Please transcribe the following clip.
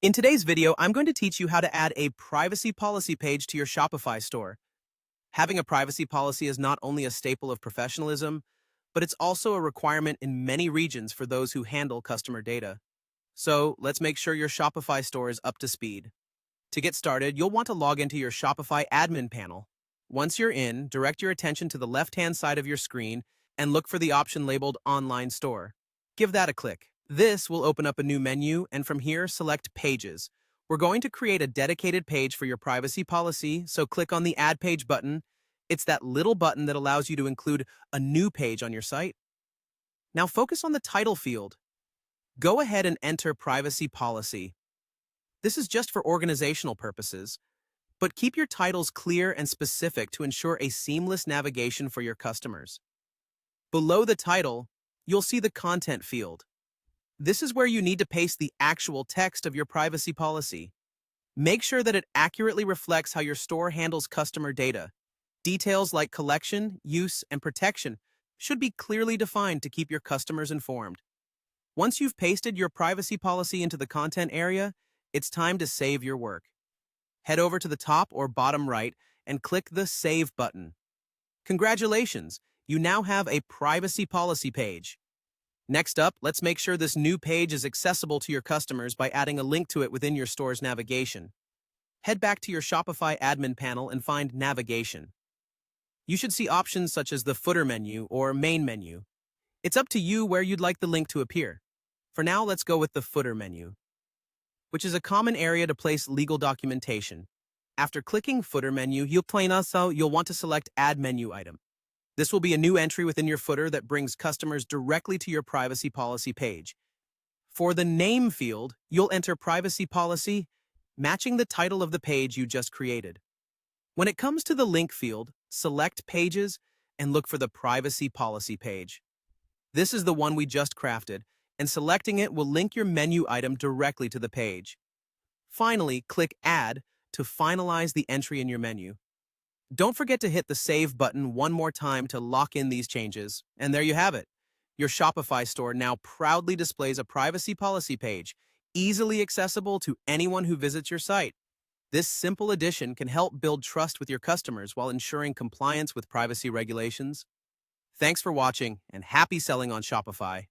In today's video, I'm going to teach you how to add a privacy policy page to your Shopify store. Having a privacy policy is not only a staple of professionalism, but it's also a requirement in many regions for those who handle customer data. So let's make sure your Shopify store is up to speed. To get started, you'll want to log into your Shopify admin panel. Once you're in, direct your attention to the left-hand side of your screen and look for the option labeled Online Store. Give that a click. This will open up a new menu, and from here, select Pages. We're going to create a dedicated page for your privacy policy, so click on the Add Page button. It's that little button that allows you to include a new page on your site. Now focus on the title field. Go ahead and enter Privacy Policy. This is just for organizational purposes, but keep your titles clear and specific to ensure a seamless navigation for your customers. Below the title, you'll see the Content field. This is where you need to paste the actual text of your privacy policy. Make sure that it accurately reflects how your store handles customer data. Details like collection, use, and protection should be clearly defined to keep your customers informed. Once you've pasted your privacy policy into the content area, it's time to save your work. Head over to the top or bottom right and click the Save button. Congratulations, you now have a privacy policy page. Next up, let's make sure this new page is accessible to your customers by adding a link to it within your store's navigation. Head back to your Shopify admin panel and find Navigation. You should see options such as the Footer menu or Main menu. It's up to you where you'd like the link to appear. For now, let's go with the Footer menu, which is a common area to place legal documentation. After clicking Footer menu, you'll want to select Add Menu Item. This will be a new entry within your footer that brings customers directly to your privacy policy page. For the name field, you'll enter privacy policy, matching the title of the page you just created. When it comes to the link field, select Pages and look for the privacy policy page. This is the one we just crafted, and selecting it will link your menu item directly to the page. Finally, click Add to finalize the entry in your menu. Don't forget to hit the Save button one more time to lock in these changes. And there you have it. Your Shopify store now proudly displays a privacy policy page, easily accessible to anyone who visits your site. This simple addition can help build trust with your customers while ensuring compliance with privacy regulations. Thanks for watching, and happy selling on Shopify.